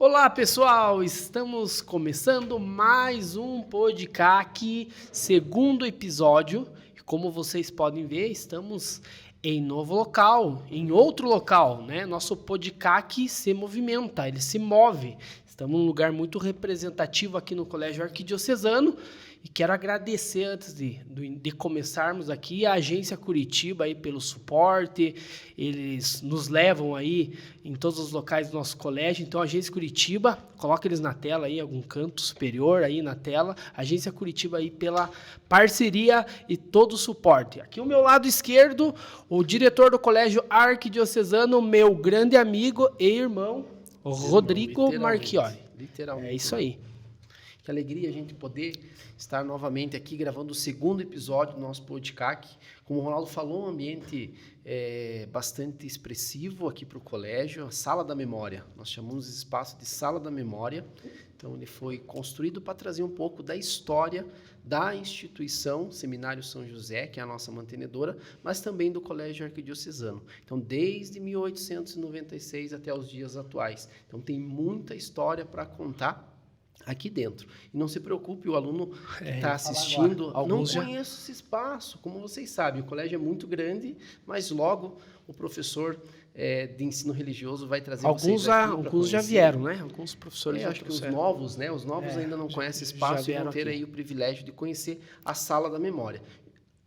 Olá, pessoal! Estamos começando mais um podcast, segundo episódio. E como vocês podem ver, estamos em novo local, em outro local, né? Nosso podcast se movimenta, ele se move. Estamos num lugar muito representativo aqui no Colégio Arquidiocesano. E quero agradecer, antes de começarmos aqui, a Agência Curitiba aí pelo suporte. Eles nos levam aí em todos os locais do nosso colégio. Então, a Agência Curitiba, coloca eles na tela aí, algum canto superior aí na tela. Agência Curitiba aí pela parceria e todo o suporte. Aqui ao meu lado esquerdo, o diretor do Colégio Arquidiocesano, meu grande amigo e irmão, Rodrigo Marchiori. Literalmente. É isso aí. Que alegria a gente poder estar novamente aqui gravando o segundo episódio do nosso podcast. Como o Ronaldo falou, um ambiente bastante expressivo aqui para o colégio, a Sala da Memória. Nós chamamos esse espaço de Sala da Memória. Então, ele foi construído para trazer um pouco da história da instituição Seminário São José, que é a nossa mantenedora, mas também do Colégio Arquidiocesano. Então, desde 1896 até os dias atuais. Então, tem muita história para contar aqui dentro. E não se preocupe, o aluno que está assistindo não conhece esse espaço. Como vocês sabem, o colégio é muito grande, mas logo o professor de ensino religioso vai trazer vocês aqui. Alguns já vieram, né? Alguns professores já acho que os novos, né? Os novos ainda não conhecem esse espaço e vão ter aí o privilégio de conhecer a Sala da Memória.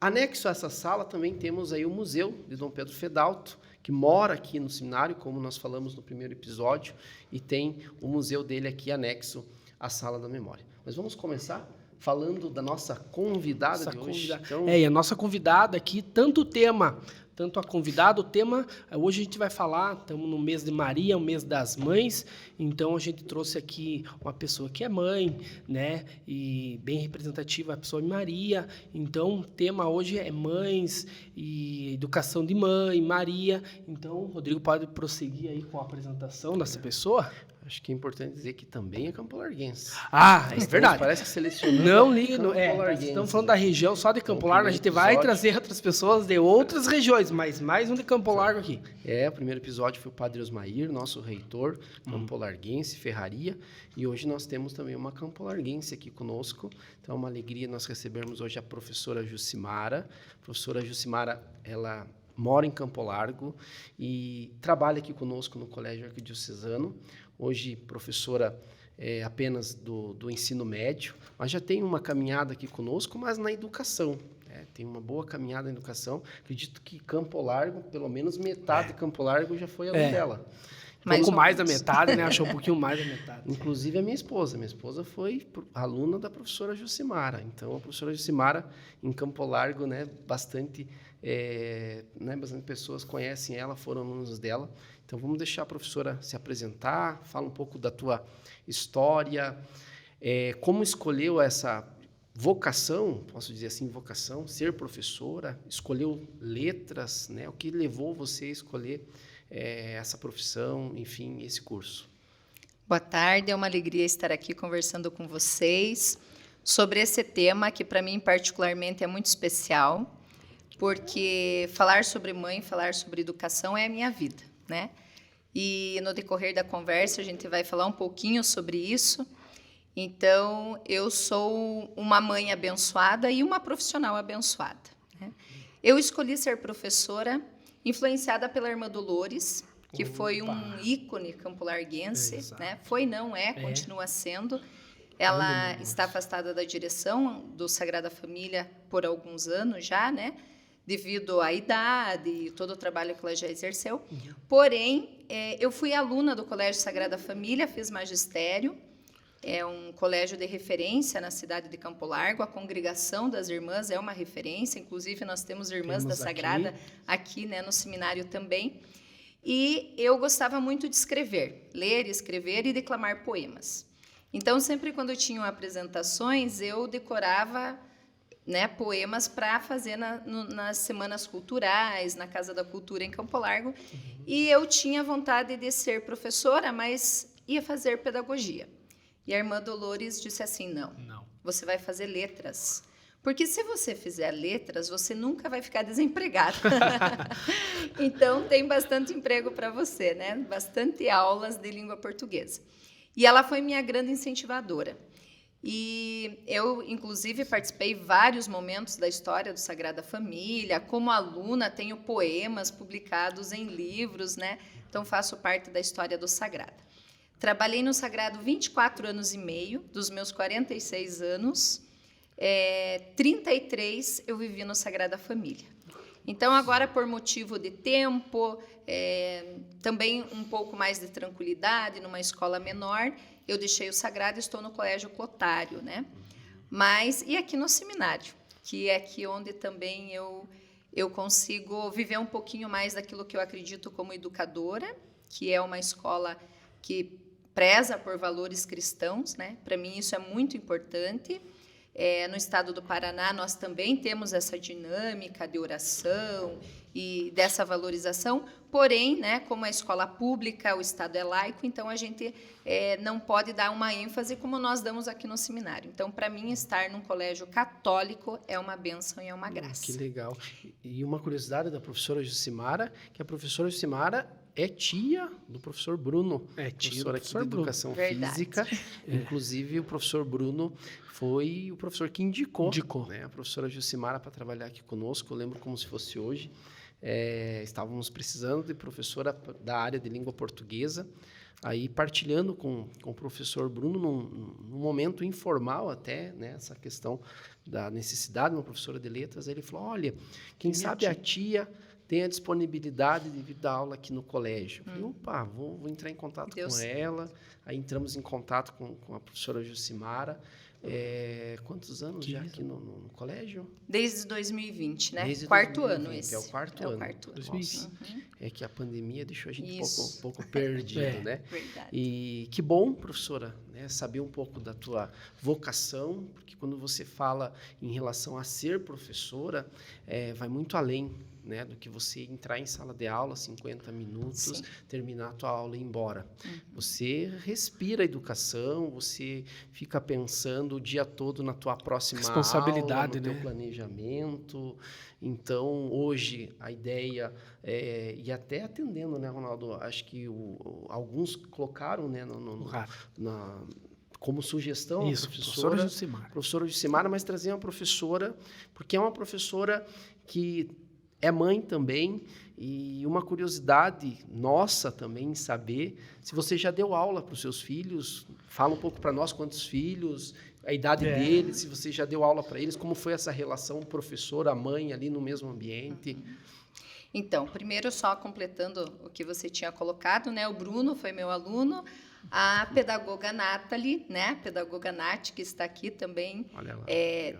Anexo a essa sala também temos aí o Museu de Dom Pedro Fedalto, que mora aqui no seminário, como nós falamos no primeiro episódio, e tem o museu dele aqui anexo a Sala da Memória. Mas vamos começar falando da nossa convidada de hoje. Então... e a nossa convidada aqui, tanto a convidada, o tema, hoje a gente vai falar, estamos no mês de Maria, o mês das mães, então a gente trouxe aqui uma pessoa que é mãe, né, e bem representativa, a pessoa de Maria, então o tema hoje é mães e educação de mãe, Maria, então o Rodrigo pode prosseguir aí com a apresentação dessa pessoa? Acho que é importante dizer que também é Campo Larguense. É verdade. Parece que selecionou. Não liga, estamos falando da região só de Campo Largo, a gente vai trazer outras pessoas de outras regiões, mas mais um de Campo Largo aqui. O primeiro episódio foi o Padre Osmair, nosso reitor, Campo Larguense, Ferraria, e hoje nós temos também uma Campo Larguense aqui conosco, então é uma alegria nós recebermos hoje a professora Jucimara. A professora Jucimara, ela mora em Campo Largo e trabalha aqui conosco no Colégio Arquidiocesano. Hoje, professora apenas do ensino médio, mas já tem uma caminhada aqui conosco, mas na educação. Tem uma boa caminhada na educação. Acredito que Campo Largo, pelo menos metade de Campo Largo já foi aluna dela. Um pouco mais da metade, né? Achou um pouquinho mais da metade. Inclusive a minha esposa. Minha esposa foi aluna da professora Jucimara. Então, a professora Jucimara, em Campo Largo, né, bastante pessoas conhecem ela, foram alunos dela. Então, vamos deixar a professora se apresentar, fala um pouco da tua história, como escolheu essa vocação, posso dizer assim, vocação, ser professora, escolheu letras, né? O que levou você a escolher essa profissão, enfim, esse curso. Boa tarde, é uma alegria estar aqui conversando com vocês sobre esse tema que para mim particularmente é muito especial, porque falar sobre mãe, falar sobre educação é a minha vida, né? E no decorrer da conversa a gente vai falar um pouquinho sobre isso. Então, eu sou uma mãe abençoada e uma profissional abençoada, né? Eu escolhi ser professora influenciada pela irmã Dolores, que foi um ícone campolarguense, né? Continua sendo. Ela está afastada da direção do Sagrada Família por alguns anos já, né? Devido à idade e todo o trabalho que ela já exerceu. Porém, eu fui aluna do Colégio Sagrada Família, fiz magistério. É um colégio de referência na cidade de Campo Largo. A congregação das irmãs é uma referência. Inclusive, nós temos irmãs da Sagrada aqui, né, no seminário também. E eu gostava muito de escrever, ler, escrever e declamar poemas. Então, sempre quando tinham apresentações, eu decorava, né, poemas para fazer nas semanas culturais, na Casa da Cultura em Campo Largo. E eu tinha vontade de ser professora, mas ia fazer pedagogia. E a irmã Dolores disse assim, não, você vai fazer letras. Porque se você fizer letras, você nunca vai ficar desempregado. Então, tem bastante emprego para você, né? Bastante aulas de língua portuguesa. E ela foi minha grande incentivadora. E eu, inclusive, participei vários momentos da história do Sagrada Família. Como aluna, tenho poemas publicados em livros, né? Então, faço parte da história do Sagrado. Trabalhei no Sagrado 24 anos e meio, dos meus 46 anos, 33 eu vivi no Sagrada Família. Então, agora, por motivo de tempo, também um pouco mais de tranquilidade, numa escola menor, eu deixei o Sagrado e estou no Colégio Clotário, né? Mas, e aqui no seminário, que é aqui onde também eu consigo viver um pouquinho mais daquilo que eu acredito como educadora, que é uma escola que preza por valores cristãos, né? Para mim, isso é muito importante. No estado do Paraná, nós também temos essa dinâmica de oração e dessa valorização, porém, né, como é escola pública, o estado é laico, então a gente não pode dar uma ênfase como nós damos aqui no seminário. Então, para mim, estar num colégio católico é uma bênção e é uma graça. Que legal. E uma curiosidade da professora Jucimara, que a professora Jucimara é tia do professor Bruno, professor aqui de Educação Física. Inclusive, o professor Bruno foi o professor que indicou. Né, a professora Jucimara para trabalhar aqui conosco. Eu lembro como se fosse hoje. Estávamos precisando de professora da área de língua portuguesa, aí partilhando com o professor Bruno, num momento informal até, né, essa questão da necessidade de uma professora de letras. Aí ele falou, olha, quem sabe a tia tem a disponibilidade de vir dar aula aqui no colégio. Eu falei, opa, vou entrar em contato com ela. Aí entramos em contato com a professora Jucimara. Quantos anos já aqui no colégio? Desde 2020, né? Desde quarto 2020, ano esse. É o quarto ano. Nossa, é que a pandemia deixou a gente um pouco perdido, né? Verdade. E que bom, professora, né, saber um pouco da tua vocação, porque quando você fala em relação a ser professora, vai muito além, né, do que você entrar em sala de aula, 50 minutos, Sim. terminar a tua aula e ir embora. Você respira a educação, você fica pensando o dia todo na tua próxima responsabilidade, aula, no né? teu planejamento. Então, hoje, a ideia e até atendendo, né, Ronaldo? Acho que alguns colocaram, né, como sugestão Isso, a professora Jucimara, mas trazer uma professora, porque é uma professora que é mãe também, e uma curiosidade nossa também saber se você já deu aula para os seus filhos. Fala um pouco para nós quantos filhos, a idade deles, se você já deu aula para eles, como foi essa relação professora-mãe ali no mesmo ambiente. Então, primeiro só completando o que você tinha colocado, né? O Bruno foi meu aluno, a pedagoga Nathalie, né? A pedagoga Nath, que está aqui também. Olha lá.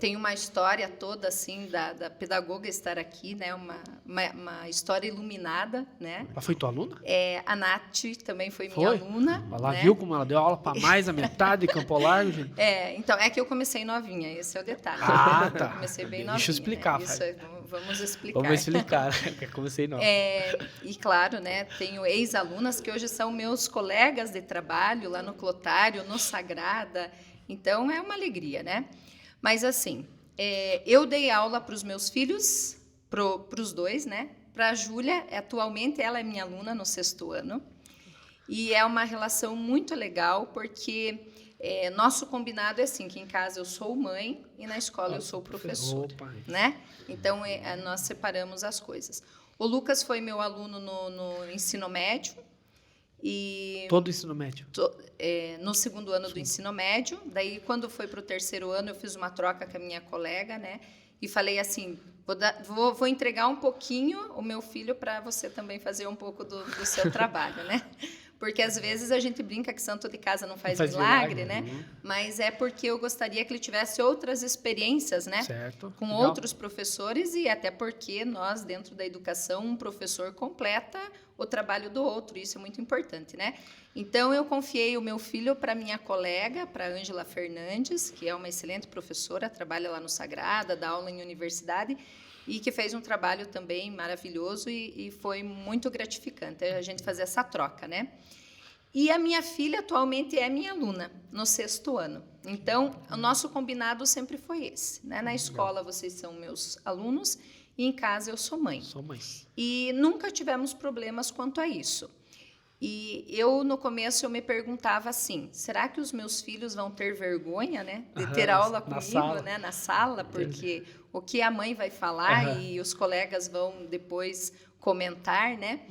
Tem uma história toda, assim, da pedagoga estar aqui, né? Uma história iluminada, né? Ela foi tua aluna? A Nath também foi minha aluna. Ela né? viu como ela deu aula para mais a metade de Campo Largo, gente? Então, é que eu comecei novinha, esse é o detalhe. Ah, tá. Eu comecei bem novinha. Deixa eu explicar, né? Isso, vamos explicar. Vamos explicar, que eu comecei nova. E claro, né, tenho ex-alunas que hoje são meus colegas de trabalho lá no Clotário, no Sagrada, então é uma alegria, né? Mas assim, eu dei aula para os meus filhos, para os dois, né? Para a Júlia, atualmente ela é minha aluna no 6º ano, e é uma relação muito legal, porque nosso combinado é assim, que em casa eu sou mãe e na escola eu sou professora, né? Então, nós separamos as coisas. O Lucas foi meu aluno no ensino médio. Todo o ensino médio? No 2º ano do ensino médio. Daí, quando foi para o 3º ano, eu fiz uma troca com a minha colega, né? E falei assim, vou entregar um pouquinho o meu filho para você também fazer um pouco do seu trabalho, né? Porque, às vezes, a gente brinca que santo de casa não faz milagre, né? Mas é porque eu gostaria que ele tivesse outras experiências, né? Certo. Com outros professores, e até porque nós, dentro da educação, um professor completa o trabalho do outro. Isso é muito importante, né? Então, eu confiei o meu filho para minha colega, para a Ângela Fernandes, que é uma excelente professora, trabalha lá no Sagrada, dá aula em universidade, e que fez um trabalho também maravilhoso e foi muito gratificante a gente fazer essa troca, né? E a minha filha atualmente é minha aluna, no 6º ano. Então, o nosso combinado sempre foi esse, né? Na escola, vocês são meus alunos e em casa eu sou mãe. Sou mãe. E nunca tivemos problemas quanto a isso. E eu, no começo, eu me perguntava assim, será que os meus filhos vão ter vergonha, né, de ter aula comigo, né, na sala, porque o que a mãe vai falar e os colegas vão depois comentar, né?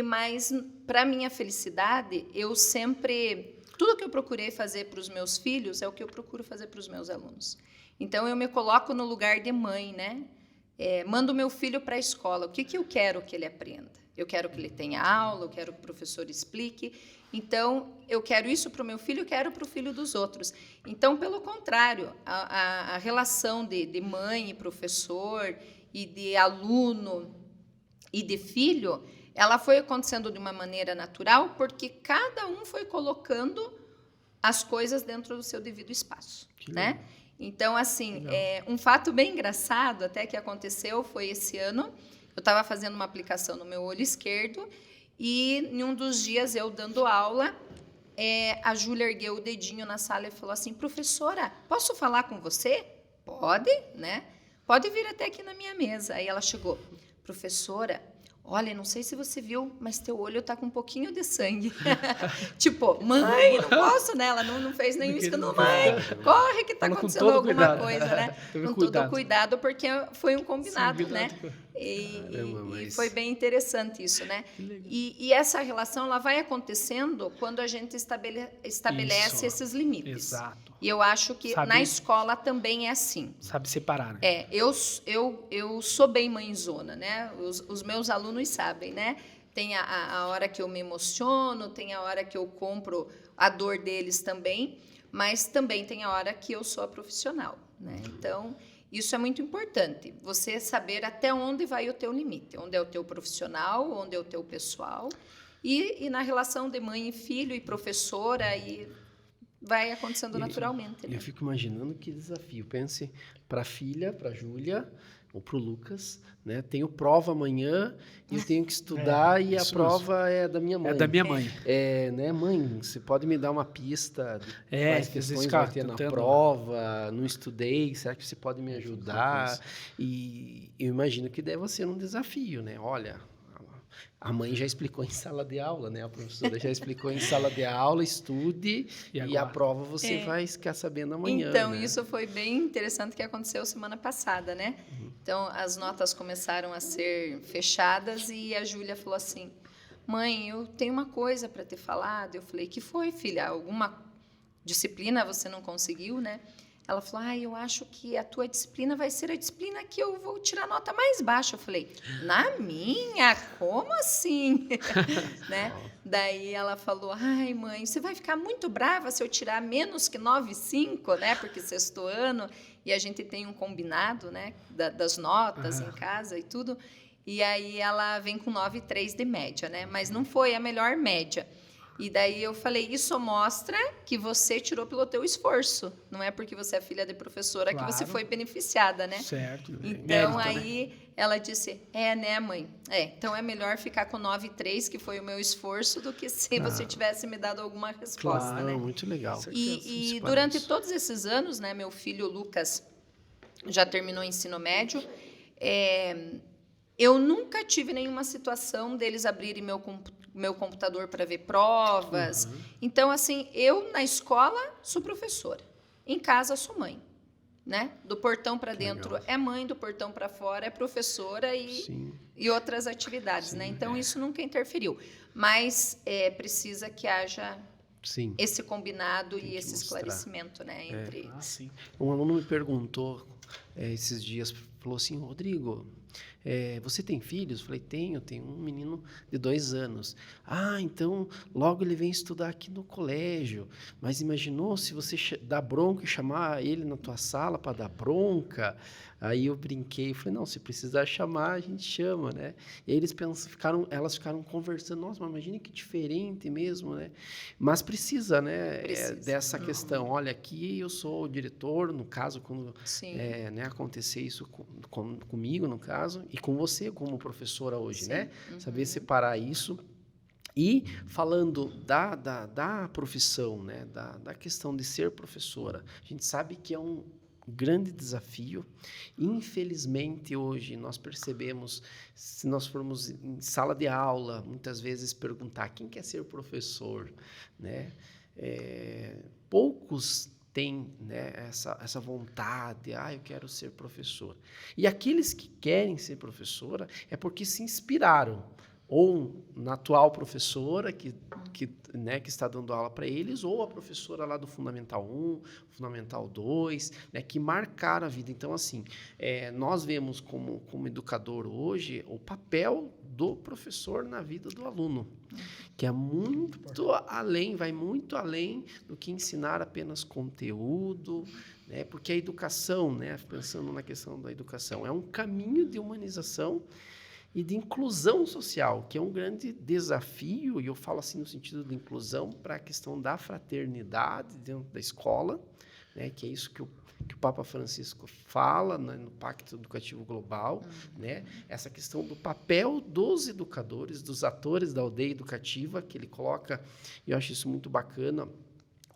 Mas, para minha felicidade, eu sempre... Tudo que eu procurei fazer para os meus filhos é o que eu procuro fazer para os meus alunos. Então, eu me coloco no lugar de mãe, né? Mando meu filho para a escola. O que eu quero que ele aprenda? Eu quero que ele tenha aula, eu quero que o professor explique. Então, eu quero isso para o meu filho, eu quero para o filho dos outros. Então, pelo contrário, a relação de mãe e professor, e de aluno e de filho, ela foi acontecendo de uma maneira natural, porque cada um foi colocando as coisas dentro do seu devido espaço, né? Então, assim, um fato bem engraçado até que aconteceu foi esse ano. Eu estava fazendo uma aplicação no meu olho esquerdo e, em um dos dias, eu dando aula, a Júlia ergueu o dedinho na sala e falou assim, professora, posso falar com você? Pode, né? Pode vir até aqui na minha mesa. Aí ela chegou, professora, olha, não sei se você viu, mas teu olho tá com um pouquinho de sangue. Tipo, mãe, não posso, né? Ela não fez nenhum escândalo. Mãe, corre que tá acontecendo alguma coisa, né? Com todo cuidado, porque foi um combinado, né? E foi bem interessante isso, né? E essa relação, ela vai acontecendo quando a gente estabelece esses limites. Exato. E eu acho que na escola também é assim. Sabe separar, né? Eu sou bem mãezona, né? Os meus alunos sabem, né? Tem a hora que eu me emociono, tem a hora que eu compro a dor deles também, mas também tem a hora que eu sou a profissional, né? Então, isso é muito importante, você saber até onde vai o teu limite, onde é o teu profissional, onde é o teu pessoal, e na relação de mãe e filho, e professora, e vai acontecendo naturalmente. Né? Eu fico imaginando que desafio. Pense para a filha, para a Júlia, ou para o Lucas, né? Tenho prova amanhã e eu tenho que estudar e a prova é da minha mãe. É da minha mãe. Né, mãe, você pode me dar uma pista de quais questões vai ter na prova? Não estudei, será que você pode me ajudar? E eu imagino que deve ser um desafio, né? Olha, a mãe já explicou em sala de aula, né? A professora já explicou em sala de aula, estude, e a prova você vai ficar sabendo amanhã. Então, né? Isso foi bem interessante que aconteceu semana passada, né? Então, as notas começaram a ser fechadas e a Júlia falou assim, mãe, eu tenho uma coisa para te falar. Eu falei, que foi, filha? Alguma disciplina você não conseguiu, né? Ela falou, eu acho que a tua disciplina vai ser a disciplina que eu vou tirar nota mais baixa. Eu falei, na minha? Como assim? Né? Daí ela falou, mãe, você vai ficar muito brava se eu tirar menos que 9,5, né? Porque sexto ano, e a gente tem um combinado, né? Das notas em casa e tudo. E aí ela vem com 9,3 de média, né? Mas não foi a melhor média. E daí eu falei, isso mostra que você tirou pelo teu esforço. Não é porque você é filha de professora que você foi beneficiada, né? Certo. Então, aí ela disse, né, mãe? Então é melhor ficar com 9,3, que foi o meu esforço, do que se você tivesse me dado alguma resposta, né? Muito legal. E durante todos esses anos, né, meu filho Lucas já terminou o ensino médio, eu nunca tive nenhuma situação deles abrirem meu computador para ver provas. Então, assim, eu na escola sou professora, em casa sou mãe, né? Do portão para dentro é mãe, do portão para fora é professora e outras atividades, né? Então, isso nunca interferiu. Mas precisa que haja esse combinado e esse esclarecimento, né? Entre... Um aluno me perguntou esses dias, falou assim, Rodrigo, você tem filhos? Eu falei, tenho um menino de 2 anos. Então logo ele vem estudar aqui no colégio. Mas imaginou se você dar bronca e chamar ele na tua sala para dar bronca? Aí eu brinquei, falei, não, se precisar chamar, a gente chama, né? E aí elas ficaram conversando, nossa, mas imagine que diferente mesmo, né? Mas precisa, né? Dessa questão, olha, aqui eu sou o diretor, no caso, quando acontecer isso comigo, no caso, e com você como professora hoje, né? Saber separar isso. E falando da profissão, né? Da questão de ser professora, a gente sabe que é um grande desafio. Infelizmente, hoje, nós percebemos, se nós formos em sala de aula, muitas vezes perguntar quem quer ser professor, né? Poucos têm, né, essa vontade, eu quero ser professor. E aqueles que querem ser professora é porque se inspiraram ou na atual professora que está dando aula para eles, ou a professora lá do Fundamental 1, Fundamental 2, né, que marcaram a vida. Então, assim, nós vemos como educador hoje o papel do professor na vida do aluno, que é muito além, vai muito além do que ensinar apenas conteúdo, né, porque a educação, né, pensando na questão da educação, é um caminho de humanização e de inclusão social, que é um grande desafio, e eu falo assim no sentido de inclusão para a questão da fraternidade dentro da escola, né, que é isso que o Papa Francisco fala, né, no Pacto Educativo Global, né, essa questão do papel dos educadores, dos atores da aldeia educativa, que ele coloca, e eu acho isso muito bacana,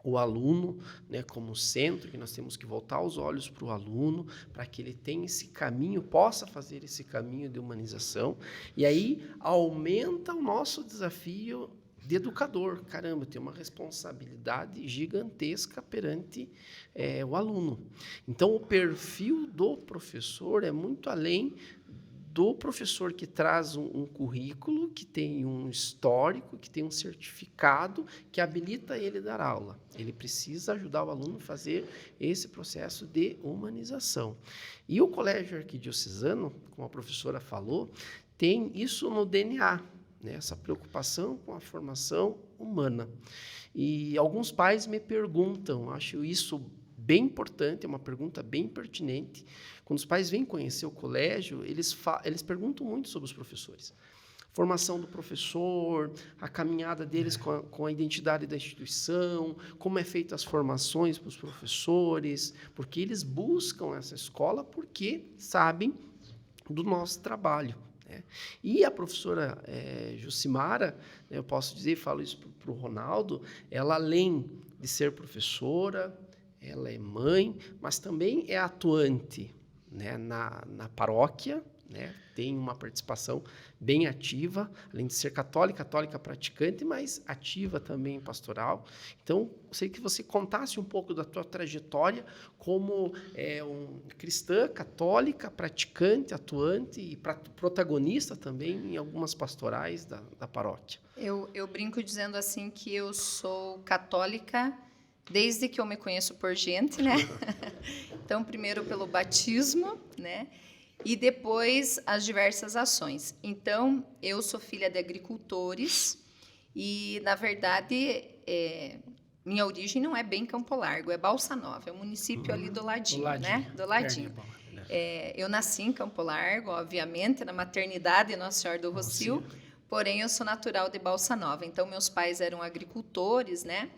o aluno, né, como centro, que nós temos que voltar os olhos para o aluno, para que ele tenha esse caminho, possa fazer esse caminho de humanização, e aí aumenta o nosso desafio de educador. Caramba, tem uma responsabilidade gigantesca perante o aluno. Então, o perfil do professor é muito além do professor que traz um currículo, que tem um histórico, que tem um certificado que habilita ele a dar aula. Ele precisa ajudar o aluno a fazer esse processo de humanização. E o Colégio Arquidiocesano, como a professora falou, tem isso no DNA, né? Essa preocupação com a formação humana. E alguns pais me perguntam, acho isso bem importante, é uma pergunta bem pertinente. Quando os pais vêm conhecer o colégio, eles perguntam muito sobre os professores. Formação do professor, a caminhada deles com a identidade da instituição, como é feita as formações para os professores, porque eles buscam essa escola porque sabem do nosso trabalho, né? E a professora Jucimara, né, eu posso dizer, falo isso para o Ronaldo, ela, além de ser professora, ela é mãe, mas também é atuante, né, na paróquia, né, tem uma participação bem ativa, além de ser católica praticante, mas ativa também em pastoral. Então, gostaria que você contasse um pouco da tua trajetória como cristã, católica, praticante, atuante e protagonista também em algumas pastorais da paróquia. Eu brinco dizendo assim que eu sou católica desde que eu me conheço por gente, né? Então, primeiro pelo batismo, né? E depois as diversas ações. Então, eu sou filha de agricultores e, na verdade, minha origem não é bem Campo Largo, é Balsa Nova, é um município ali do ladinho, né? Do ladinho. Eu nasci em Campo Largo, obviamente, na maternidade Nossa Senhora do Rocio, porém eu sou natural de Balsa Nova. Então, meus pais eram agricultores, né?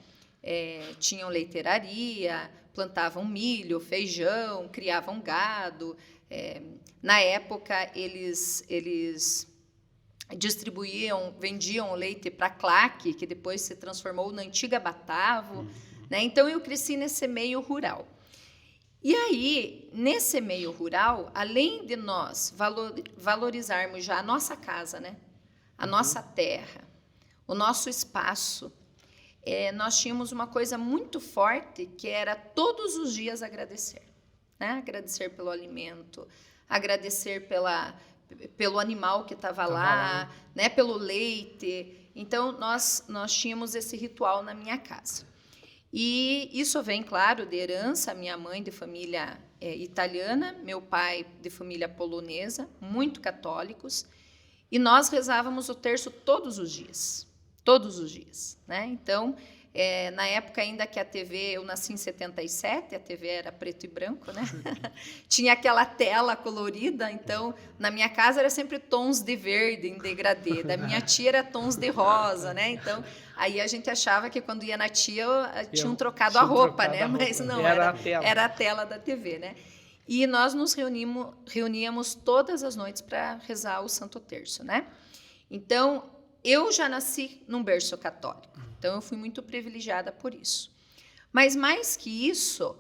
Tinham leiteiraria, plantavam milho, feijão, criavam gado. Na época, eles distribuíam, vendiam o leite para Claque, que depois se transformou na antiga Batavo, né? Então, eu cresci nesse meio rural. E aí, nesse meio rural, além de nós valorizarmos já a nossa casa, né? A nossa terra, o nosso espaço, nós tínhamos uma coisa muito forte, que era todos os dias agradecer, né? Agradecer pelo alimento, agradecer pelo animal que estava lá, né? Pelo leite. Então, nós tínhamos esse ritual na minha casa. E isso vem, claro, de herança, minha mãe de família italiana, meu pai de família polonesa, muito católicos, e nós rezávamos o terço todos os dias, né? Então, na época ainda que a TV, eu nasci em 77, a TV era preto e branco, né? Tinha aquela tela colorida, então, na minha casa era sempre tons de verde em degradê, da minha tia era tons de rosa, né? Então, aí a gente achava que quando ia na tia, tinham trocado a roupa, né? Mas não, era a tela da TV, né? E nós nos reuníamos todas as noites para rezar o Santo Terço, né? Então, eu já nasci num berço católico, então eu fui muito privilegiada por isso. Mas mais que isso,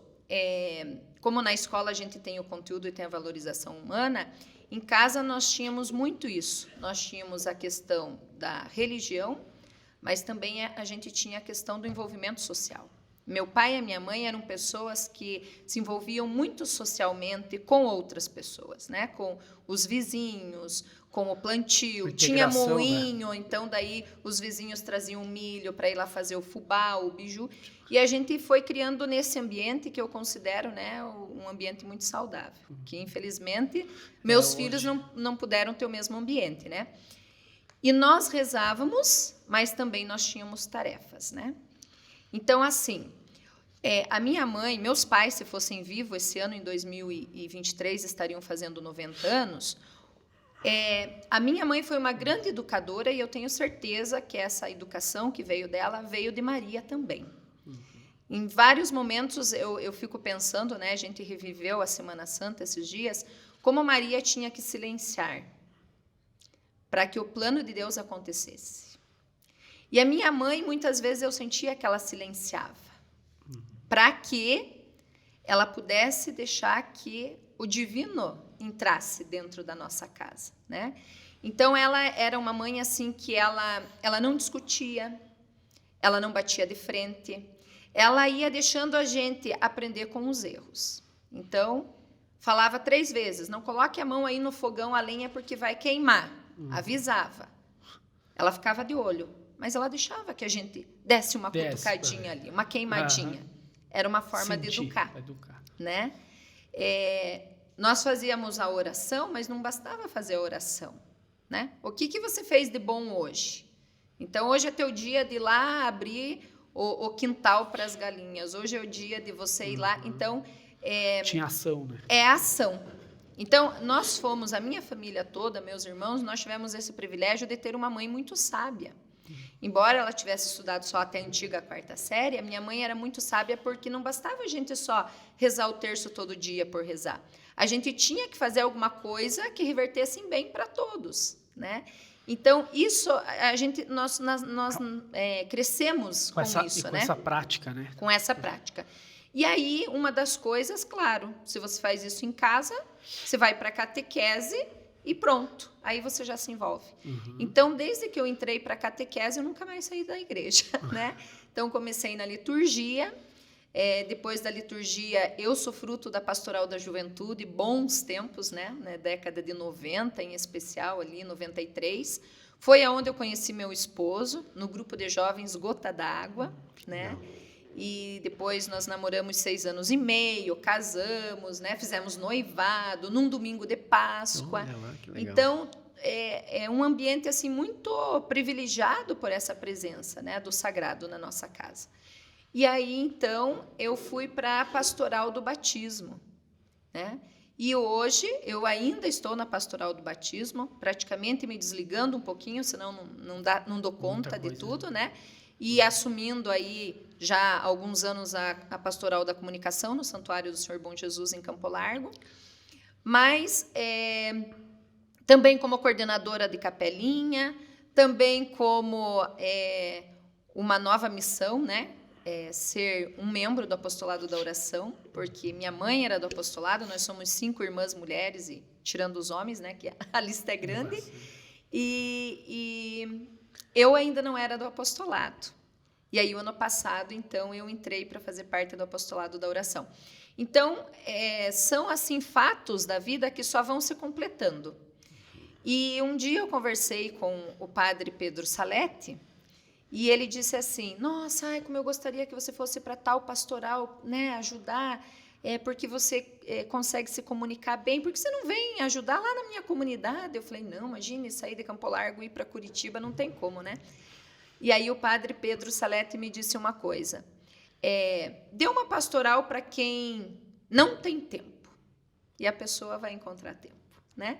como na escola a gente tem o conteúdo e tem a valorização humana, em casa nós tínhamos muito isso. Nós tínhamos a questão da religião, mas também a gente tinha a questão do envolvimento social. Meu pai e a minha mãe eram pessoas que se envolviam muito socialmente com outras pessoas, né? Com os vizinhos, com o plantio. Tinha moinho, né? Então daí os vizinhos traziam milho para ir lá fazer o fubá, o biju. E a gente foi criando nesse ambiente que eu considero, né, um ambiente muito saudável. Que, infelizmente, meus filhos não puderam ter o mesmo ambiente, né? E nós rezávamos, mas também nós tínhamos tarefas, né? Então, assim, a minha mãe, meus pais, se fossem vivos, esse ano, em 2023, estariam fazendo 90 anos. A minha mãe foi uma grande educadora e eu tenho certeza que essa educação que veio dela veio de Maria também. Em vários momentos eu fico pensando, né, a gente reviveu a Semana Santa esses dias, como Maria tinha que silenciar para que o plano de Deus acontecesse. E a minha mãe, muitas vezes, eu sentia que ela silenciava, para que ela pudesse deixar que o divino entrasse dentro da nossa casa, né? Então, ela era uma mãe assim que ela não discutia, ela não batia de frente, ela ia deixando a gente aprender com os erros. Então, falava 3 vezes, não coloque a mão aí no fogão a lenha porque vai queimar. Avisava. Ela ficava de olho, mas ela deixava que a gente desse uma cutucadinha ali, uma queimadinha. Era uma forma de educar. Né? Nós fazíamos a oração, mas não bastava fazer a oração. Né? O que você fez de bom hoje? Então, hoje é teu dia de ir lá abrir o quintal para as galinhas. Hoje é o dia de você ir lá. Então, tinha ação, né? É ação. Então, nós fomos, a minha família toda, meus irmãos, nós tivemos esse privilégio de ter uma mãe muito sábia. Embora ela tivesse estudado só até a antiga 4ª série, a minha mãe era muito sábia porque não bastava a gente só rezar o terço todo dia por rezar. A gente tinha que fazer alguma coisa que revertesse em bem para todos, né? Então, isso, nós crescemos com isso, né? Com essa prática, né? Com essa prática. E aí, uma das coisas, claro, se você faz isso em casa, você vai para a catequese e pronto. Aí você já se envolve. Então, desde que eu entrei para a catequese, eu nunca mais saí da igreja, né? Então, comecei na liturgia. Depois da liturgia, eu sou fruto da Pastoral da Juventude, bons tempos, né? Na década de 90, em especial, ali, 93. Foi aonde eu conheci meu esposo, no grupo de jovens Gota d'Água, né? E depois nós namoramos 6 anos e meio, casamos, né? Fizemos noivado num domingo de Páscoa. Então, é um ambiente assim muito privilegiado por essa presença, né, do sagrado na nossa casa. E aí, então, eu fui para a pastoral do batismo, né? E hoje eu ainda estou na pastoral do batismo, praticamente me desligando um pouquinho, senão não dou conta de tudo, né? E assumindo aí já há alguns anos a pastoral da comunicação no Santuário do Senhor Bom Jesus, em Campo Largo. Mas também como coordenadora de capelinha, também como uma nova missão, né? Ser um membro do apostolado da oração, porque minha mãe era do apostolado, nós somos 5 irmãs mulheres, e tirando os homens, né? Que a lista é grande. E eu ainda não era do apostolado. E aí, o ano passado, então, eu entrei para fazer parte do apostolado da oração. Então, são, assim, fatos da vida que só vão se completando. E um dia eu conversei com o padre Pedro Saletti, e ele disse assim, nossa, como eu gostaria que você fosse para tal pastoral, né, ajudar, porque você consegue se comunicar bem, porque você não vem ajudar lá na minha comunidade? Eu falei, não, imagine, sair de Campo Largo e ir para Curitiba, não tem como, né? E aí o padre Pedro Saletti me disse uma coisa, dê uma pastoral para quem não tem tempo, e a pessoa vai encontrar tempo, né?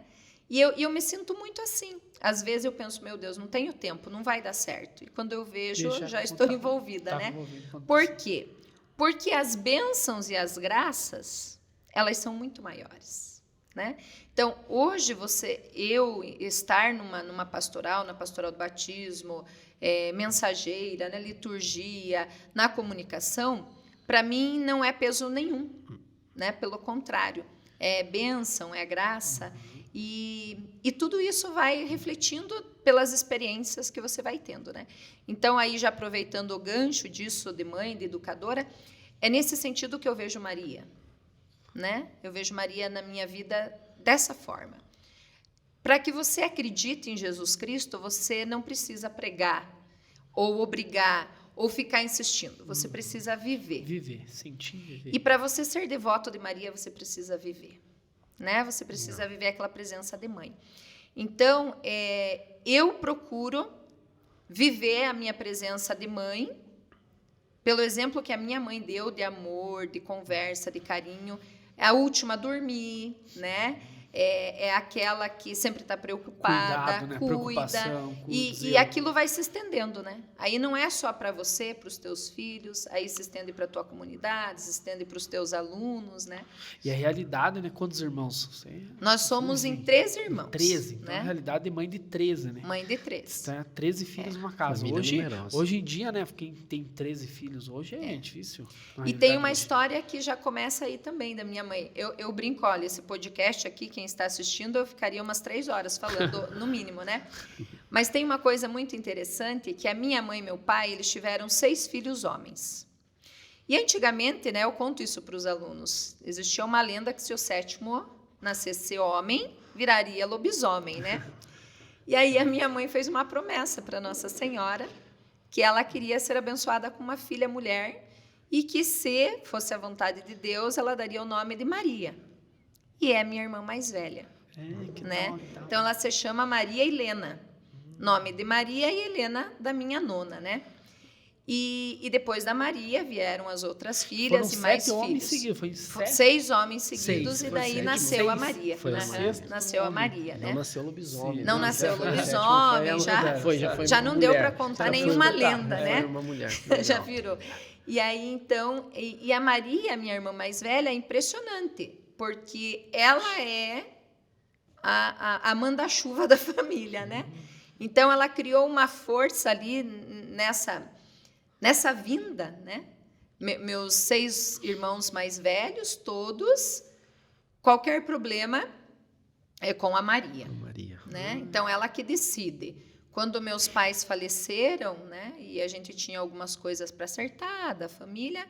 E eu me sinto muito assim. Às vezes eu penso, meu Deus, não tenho tempo, não vai dar certo. E quando eu vejo, já estou envolvida, né? Por quê? Porque as bênçãos e as graças, elas são muito maiores, né? Então, hoje, eu estar numa pastoral, na pastoral do batismo, mensageira, na liturgia, na comunicação, para mim não é peso nenhum, né? Pelo contrário, é bênção, é graça, e tudo isso vai refletindo pelas experiências que você vai tendo, né? Então, aí já aproveitando o gancho disso de mãe, de educadora, é nesse sentido que eu vejo Maria, né? Eu vejo Maria na minha vida dessa forma. Para que você acredite em Jesus Cristo, você não precisa pregar, ou obrigar, ou ficar insistindo. Você precisa viver. Viver, sentir, viver. E para você ser devoto de Maria, você precisa viver, né? Você precisa viver aquela presença de mãe. Então, eu procuro viver a minha presença de mãe pelo exemplo que a minha mãe deu de amor, de conversa, de carinho. É a última a dormir, né? É aquela que sempre está preocupada, Cuidado, né? cuida. Preocupação, E aquilo vai se estendendo, né? Aí não é só para você, para os teus filhos, aí se estende para a tua comunidade, se estende para os teus alunos, né? E a realidade, né? Quantos irmãos? Você... Nós somos em 13 irmãos. 13. Então, né? a realidade é mãe de 13, né? Mãe de 13. Então, 13 filhos numa casa. Família Hoje em dia, né? Quem tem 13 filhos hoje é difícil. E tem uma história que já começa aí também da minha mãe. Eu brinco, olha, esse podcast aqui, quem está assistindo, eu ficaria umas 3 horas falando, no mínimo, né? Mas tem uma coisa muito interessante, que a minha mãe e meu pai, eles tiveram 6 filhos homens. E antigamente, né, eu conto isso para os alunos, existia uma lenda que se o 7º nascesse homem, viraria lobisomem, né? E aí a minha mãe fez uma promessa para Nossa Senhora, que ela queria ser abençoada com uma filha mulher, e que, se fosse a vontade de Deus, ela daria o nome de Maria. E é a minha irmã mais velha, né? Então, ela se chama Maria Helena. Nome de Maria e Helena da minha nona, né? E depois da Maria vieram as outras filhas. Foram e mais 7 homens filhos. seguidos. Foi 7? 6 homens seguidos, 6, e foi daí 7, nasceu a 6. Maria. Foi a né? sexta. Nasceu a Maria, né? Não nasceu lobisomem. Não né? nasceu Foi a lobisomem, sétima, já já não deu para contar nenhuma lenda, né? Foi uma mulher. Já virou. E aí, então, e a Maria, minha irmã mais velha, é impressionante, porque ela é a manda-chuva da família, né? Então, ela criou uma força ali nessa vinda, né? Meus 6 irmãos mais velhos, todos, qualquer problema é com a Maria. Né? Então, ela que decide. Quando meus pais faleceram, né, e a gente tinha algumas coisas para acertar da família,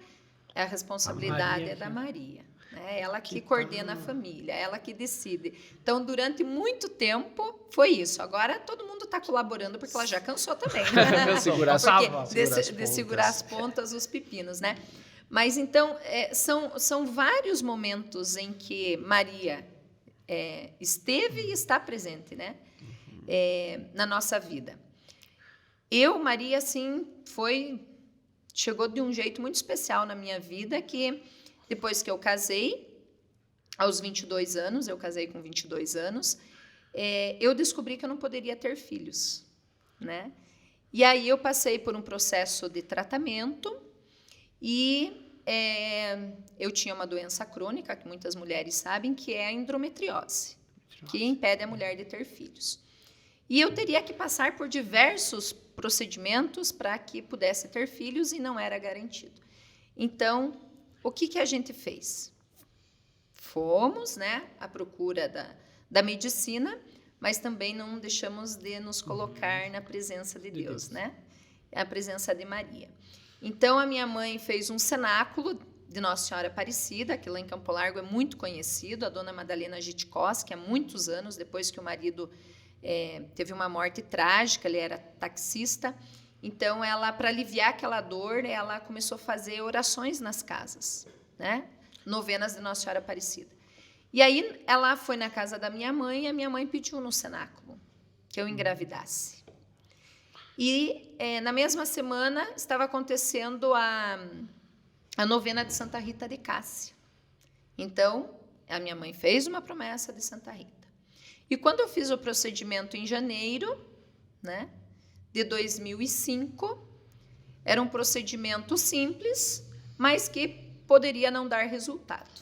a responsabilidade é da Maria. Né? Ela que coordena a família, ela que decide. Então, durante muito tempo, foi isso. Agora, todo mundo está colaborando, porque ela já cansou também. Né? De segurar as pontas, os pepinos. Né? Mas, então, são vários momentos em que Maria esteve e está presente, né? Na nossa vida. Maria, assim, chegou de um jeito muito especial na minha vida, que depois que eu casei, aos 22 anos, eu casei com 22 anos, eu descobri que eu não poderia ter filhos, né? E aí eu passei por um processo de tratamento e eu tinha uma doença crônica, que muitas mulheres sabem, que é a endometriose, que impede a mulher de ter filhos. E eu teria que passar por diversos procedimentos para que pudesse ter filhos, e não era garantido. Então, o que a gente fez? Fomos, né, à procura da medicina, mas também não deixamos de nos colocar na presença de Deus, né? A presença de Maria. Então, a minha mãe fez um cenáculo de Nossa Senhora Aparecida, que lá em Campo Largo é muito conhecido, a dona Madalena Gitkos, que há muitos anos, depois que o marido teve uma morte trágica, ele era taxista. Então, ela, para aliviar aquela dor, ela começou a fazer orações nas casas, né? Novenas de Nossa Senhora Aparecida. E aí, ela foi na casa da minha mãe, e a minha mãe pediu no cenáculo que eu engravidasse. E, na mesma semana, estava acontecendo a novena de Santa Rita de Cássia. Então, a minha mãe fez uma promessa de Santa Rita. E quando eu fiz o procedimento em janeiro, né, de 2005, era um procedimento simples, mas que poderia não dar resultado.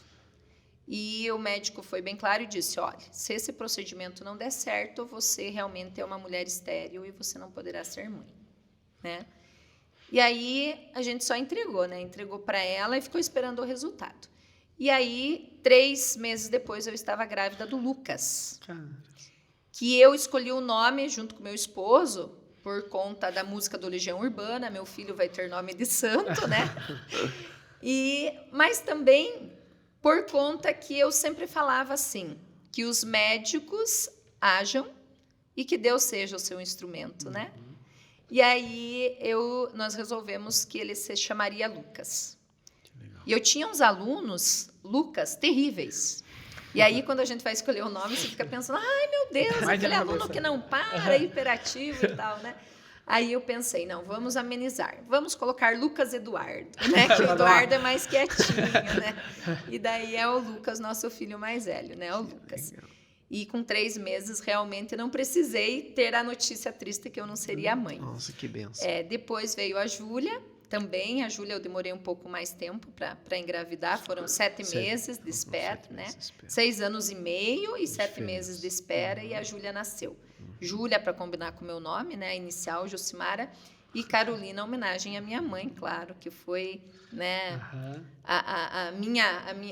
E o médico foi bem claro e disse, olha, se esse procedimento não der certo, você realmente é uma mulher estéril e você não poderá ser mãe. Né? E aí a gente só entregou, né? Entregou para ela e ficou esperando o resultado. E aí, 3 meses depois, eu estava grávida do Lucas, que eu escolhi o nome junto com meu esposo por conta da música do Legião Urbana. Meu filho vai ter nome de santo, né? Mas também por conta que eu sempre falava assim, que os médicos hajam e que Deus seja o seu instrumento, né? E aí nós resolvemos que ele se chamaria Lucas. E eu tinha uns alunos, Lucas, terríveis. E aí, quando a gente vai escolher o nome, você fica pensando, ai, meu Deus, aquele aluno que não para, hiperativo e tal, né? Aí eu pensei, não, vamos amenizar. Vamos colocar Lucas Eduardo, né? Que o Eduardo é mais quietinho, né? E daí é o Lucas, nosso filho mais velho, né? O Lucas. E com 3 meses, realmente, não precisei ter a notícia triste que eu não seria a mãe. Nossa, que benção. Depois veio a Júlia, também. A Júlia eu demorei um pouco mais tempo para engravidar. Foram 7 meses de espera, né? 6 anos e meio e 7 meses de espera. E a Júlia nasceu. Júlia, para combinar com o meu nome, né? A inicial, Jucimara. E Carolina, homenagem à minha mãe, claro, que foi, né,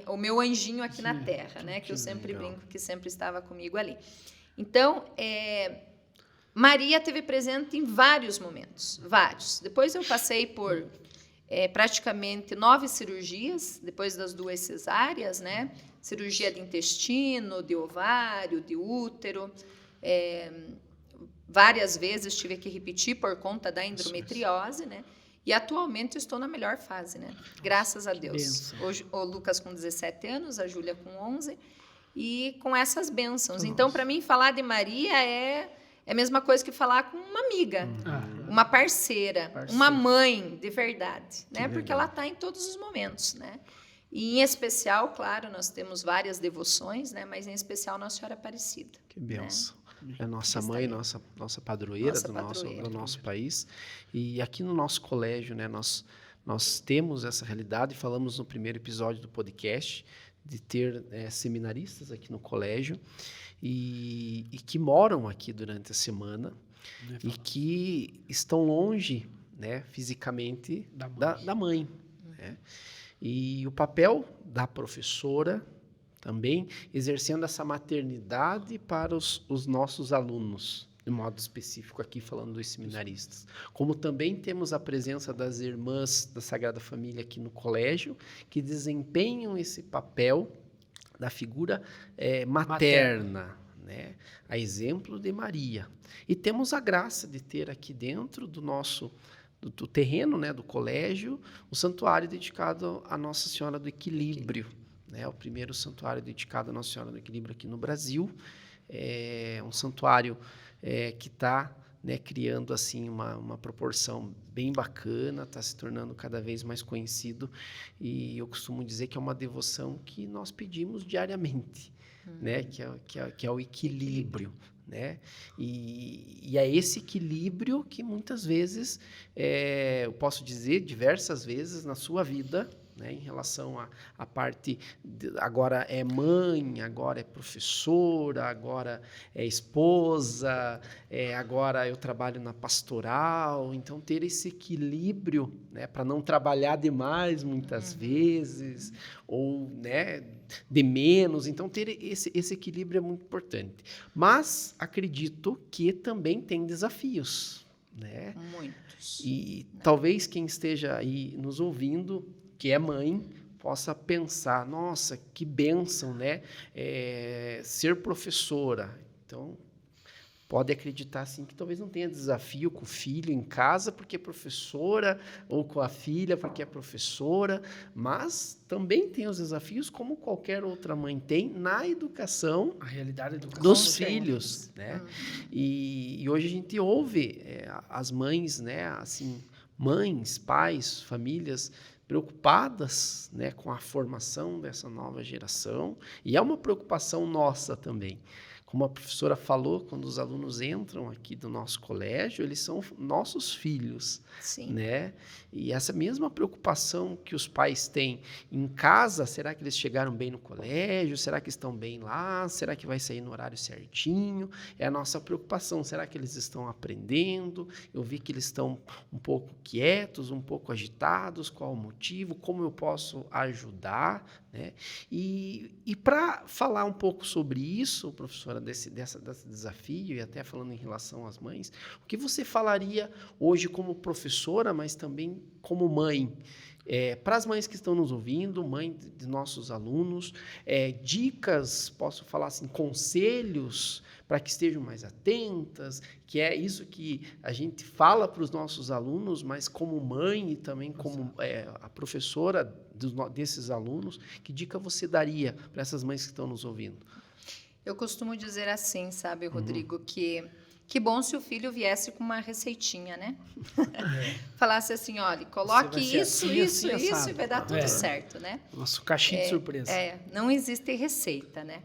o meu anjinho aqui na Terra, né, que eu sempre brinco que sempre estava comigo ali. Então, Maria teve presente em vários momentos, vários. Depois eu passei por praticamente 9 cirurgias, depois das 2 cesáreas, né, cirurgia de intestino, de ovário, de útero. Várias vezes tive que repetir por conta da endometriose, né? E atualmente estou na melhor fase, né? Graças a Deus. Hoje o Lucas com 17 anos, a Júlia com 11, e com essas bênçãos. Então, para mim, falar de Maria é a mesma coisa que falar com uma amiga, uma parceira, uma mãe de verdade, né? Porque ela está em todos os momentos, né? E, em especial, claro, nós temos várias devoções, né? Mas, em especial, Nossa Senhora Aparecida. Que bênção. Né? É nossa mãe, nossa padroeira, do nosso país. E aqui no nosso colégio, né, nós temos essa realidade. Falamos no primeiro episódio do podcast de ter seminaristas aqui no colégio e que moram aqui durante a semana e que estão longe, né, fisicamente da mãe. Né? E o papel da professora também exercendo essa maternidade para os nossos alunos, de modo específico aqui falando dos seminaristas. Como também temos a presença das irmãs da Sagrada Família aqui no colégio, que desempenham esse papel da figura materna, né? A exemplo de Maria. E temos a graça de ter aqui dentro do nosso do terreno, né, do colégio, o santuário dedicado à Nossa Senhora do Equilíbrio. O primeiro santuário dedicado à Nossa Senhora do Equilíbrio aqui no Brasil. É um santuário que está, né, criando assim, uma proporção bem bacana, está se tornando cada vez mais conhecido. E eu costumo dizer que é uma devoção que nós pedimos diariamente, né, que é o equilíbrio. Né? E é esse equilíbrio que muitas vezes, eu posso dizer diversas vezes na sua vida, né, em relação à parte agora é mãe, agora é professora, agora é esposa, agora eu trabalho na pastoral. Então ter esse equilíbrio, né, para não trabalhar demais muitas vezes ou, né, de menos. Então ter esse equilíbrio é muito importante. Mas acredito que também tem desafios, né? Muitos. E talvez quem esteja aí nos ouvindo, que é mãe, possa pensar, nossa, que bênção, né? Ser professora. Então, pode acreditar, assim, que talvez não tenha desafio com o filho em casa porque é professora, ou com a filha porque é professora, mas também tem os desafios, como qualquer outra mãe tem, na educação, a realidade da educação dos filhos, né? E hoje a gente ouve as mães, né, assim, mães, pais, famílias preocupadas, né, com a formação dessa nova geração, e é uma preocupação nossa também, como a professora falou, quando os alunos entram aqui do nosso colégio, eles são nossos filhos, Sim. né? E essa mesma preocupação que os pais têm em casa, será que eles chegaram bem no colégio? Será que estão bem lá? Será que vai sair no horário certinho? É a nossa preocupação. Será que eles estão aprendendo? Eu vi que eles estão um pouco quietos, um pouco agitados. Qual o motivo? Como eu posso ajudar? Né? E para falar um pouco sobre isso, professora, desse desafio, e até falando em relação às mães, o que você falaria hoje como professora, mas também como mãe, para as mães que estão nos ouvindo, mãe de nossos alunos, dicas, posso falar assim, conselhos para que estejam mais atentas, que é isso que a gente fala para os nossos alunos, mas como mãe e também como a professora desses alunos, que dica você daria para essas mães que estão nos ouvindo? Eu costumo dizer assim, sabe, Rodrigo, que bom se o filho viesse com uma receitinha, né? Falasse assim, olha, coloque isso, assim, isso, assim, isso assado. e vai dar tudo certo, né? Nosso caixinho de surpresa. Não existe receita, né?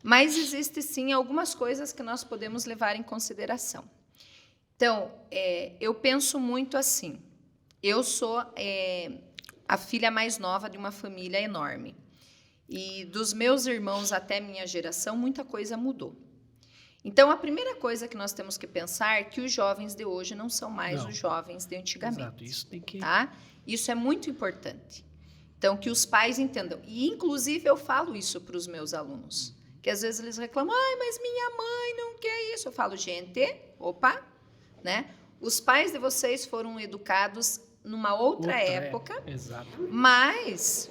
Mas existe sim algumas coisas que nós podemos levar em consideração. Então, eu penso muito assim, eu sou a filha mais nova de uma família enorme. E dos meus irmãos até minha geração, muita coisa mudou. Então, a primeira coisa que nós temos que pensar é que os jovens de hoje não são mais os jovens de antigamente. Exato, isso tem que... Tá? Isso é muito importante. Então, que os pais entendam. E, inclusive, eu falo isso para os meus alunos. Que às vezes eles reclamam, mas minha mãe não quer isso. Eu falo, gente, opa, né? Os pais de vocês foram educados numa outra época, exato. Mas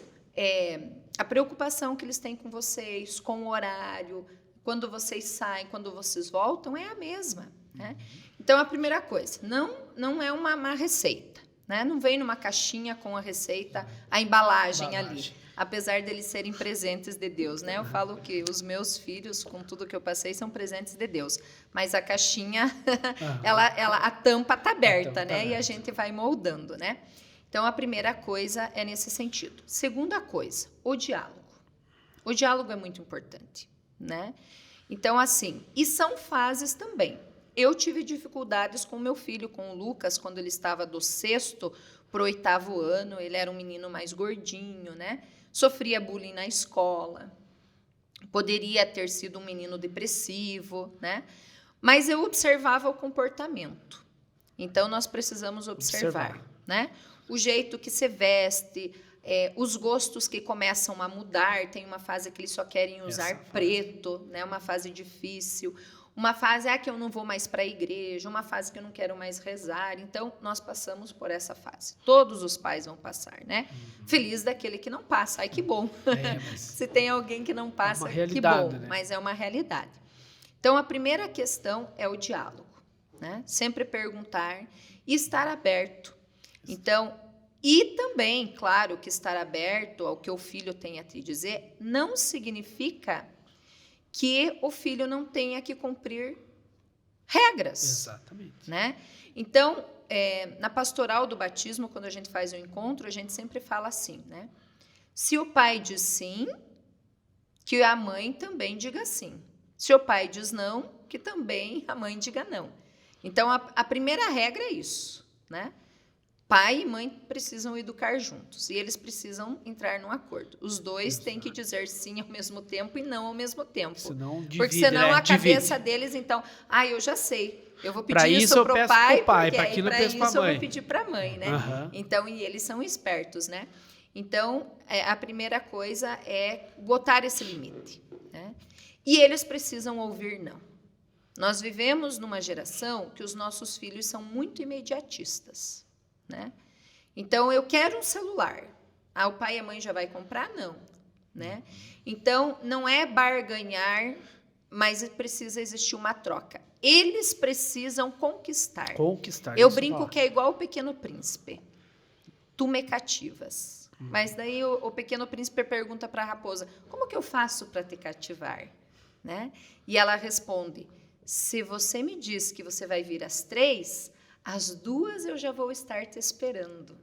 a preocupação que eles têm com vocês, com o horário, quando vocês saem, quando vocês voltam, é a mesma. Né? Então, a primeira coisa, não é uma receita. Né? Não vem numa caixinha com a receita, a embalagem ali. Apesar deles serem presentes de Deus, né? Eu falo que os meus filhos, com tudo que eu passei, são presentes de Deus. Mas a caixinha, a tampa está aberta, né? E a gente vai moldando, né? Então, a primeira coisa é nesse sentido. Segunda coisa, o diálogo. O diálogo é muito importante, né? Então, assim, e são fases também. Eu tive dificuldades com o meu filho, com o Lucas, quando ele estava do 6º para o 8º ano. Ele era um menino mais gordinho, né? Sofria bullying na escola, poderia ter sido um menino depressivo, né? Mas eu observava o comportamento. Então, nós precisamos observar. Né? O jeito que se veste, os gostos que começam a mudar. Tem uma fase que eles só querem usar preto, né? Uma fase difícil. Uma fase que eu não vou mais para a igreja, uma fase que eu não quero mais rezar. Então, nós passamos por essa fase. Todos os pais vão passar, né? Feliz daquele que não passa. Ai, que bom. Mas se tem alguém que não passa, que bom. Né? Mas é uma realidade. Então, a primeira questão é o diálogo. Né? Sempre perguntar e estar aberto. Então, e também, claro, que estar aberto ao que o filho tem a te dizer não significa que o filho não tenha que cumprir regras. Exatamente. Né? Então, na pastoral do batismo, quando a gente faz um encontro, a gente sempre fala assim, né? Se o pai diz sim, que a mãe também diga sim. Se o pai diz não, que também a mãe diga não. Então, a primeira regra é isso, né? Pai e mãe precisam educar juntos e eles precisam entrar num acordo. Os dois têm que dizer sim ao mesmo tempo e não ao mesmo tempo. Porque senão a cabeça deles, então, eu já sei. Eu vou pedir isso pro pai, porque aí para isso eu vou pedir para a mãe, né? Então, e eles são espertos, né? Então, a primeira coisa é botar esse limite, né? E eles precisam ouvir não. Nós vivemos numa geração que os nossos filhos são muito imediatistas. Né? Então, eu quero um celular. O pai e a mãe já vai comprar? Não. Né? Então, não é barganhar, mas precisa existir uma troca. Eles precisam conquistar. Eu brinco que é igual o Pequeno Príncipe. Tu me cativas. Mas daí o Pequeno Príncipe pergunta para a raposa, como que eu faço para te cativar? Né? E ela responde, se você me diz que você vai vir às 3, às 2 eu já vou estar te esperando,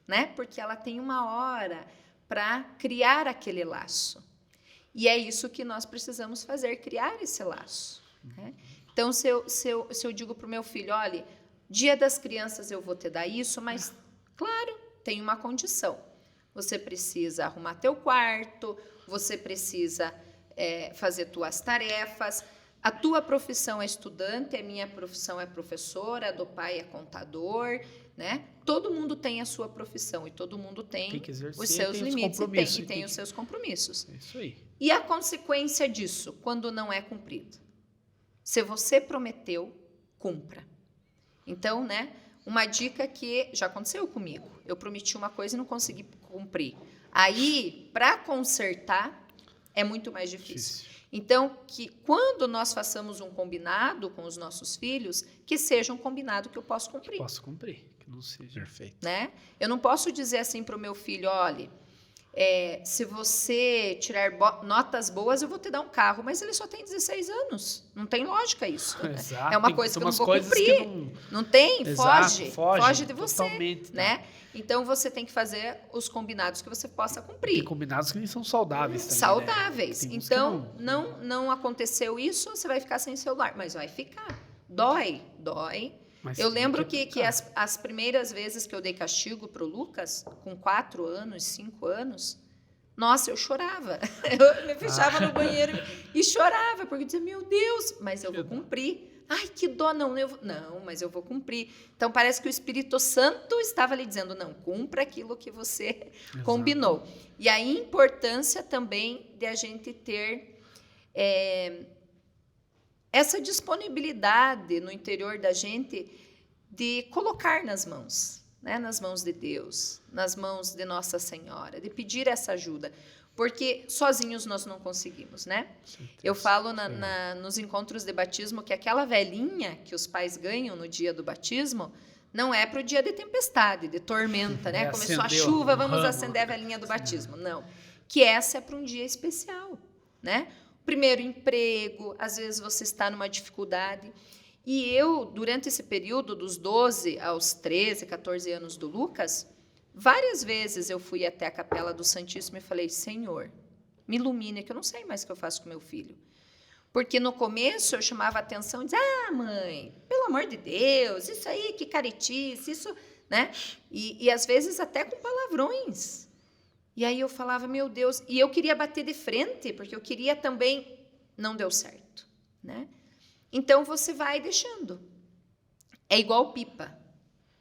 né? Porque ela tem uma hora para criar aquele laço. E é isso que nós precisamos fazer, criar esse laço. Né? Então, se eu digo para o meu filho, olha, Dia das Crianças eu vou te dar isso, mas, claro, tem uma condição. Você precisa arrumar teu quarto, você precisa fazer tuas tarefas. A tua profissão é estudante, a minha profissão é professora, a do pai é contador, né? Todo mundo tem a sua profissão e todo mundo tem que exercer, os seus limites e tem os seus compromissos. É isso aí. E a consequência disso, quando não é cumprido? Se você prometeu, cumpra. Então, né? Uma dica que já aconteceu comigo. Eu prometi uma coisa e não consegui cumprir. Aí, para consertar, é muito mais difícil. Então, que quando nós façamos um combinado com os nossos filhos, que seja um combinado que eu possa cumprir. Que posso cumprir, que não seja. Perfeito. Né? Eu não posso dizer assim para o meu filho, olha, se você tirar notas boas, eu vou te dar um carro, mas ele só tem 16 anos. Não tem lógica isso. Exato. É uma coisa que eu não vou cumprir. Não tem, Exato, foge de você. Totalmente. Né? Então, você tem que fazer os combinados que você possa cumprir. Tem combinados que nem são saudáveis também. Saudáveis. Né? Então, não aconteceu isso, você vai ficar sem celular. Mas vai ficar. Dói. Mas eu lembro que as primeiras vezes que eu dei castigo para o Lucas, com 4 anos, 5 anos, nossa, eu chorava. Eu me fechava no banheiro e chorava, porque eu dizia, meu Deus, mas eu vou cumprir. Ai, que dó, não, mas eu vou cumprir. Então, parece que o Espírito Santo estava lhe dizendo, não, cumpra aquilo que você combinou. E a importância também de a gente ter essa disponibilidade no interior da gente de colocar nas mãos, né, nas mãos de Deus, nas mãos de Nossa Senhora, de pedir essa ajuda. Porque sozinhos nós não conseguimos, né? Eu falo nos encontros de batismo que aquela velhinha que os pais ganham no dia do batismo não é para o dia de tempestade, de tormenta, né? Começou a chuva, vamos acender a velhinha do batismo. Não. Que essa é para um dia especial, né? Primeiro emprego, às vezes você está numa dificuldade. E eu, durante esse período, dos 12 aos 13, 14 anos do Lucas, várias vezes eu fui até a Capela do Santíssimo e falei, Senhor, me ilumine, que eu não sei mais o que eu faço com meu filho. Porque no começo eu chamava a atenção e dizia, mãe, pelo amor de Deus, isso aí, que caretice, isso, né? E às vezes até com palavrões. E aí eu falava, meu Deus, e eu queria bater de frente, porque eu queria também, não deu certo, né? Então você vai deixando. É igual pipa.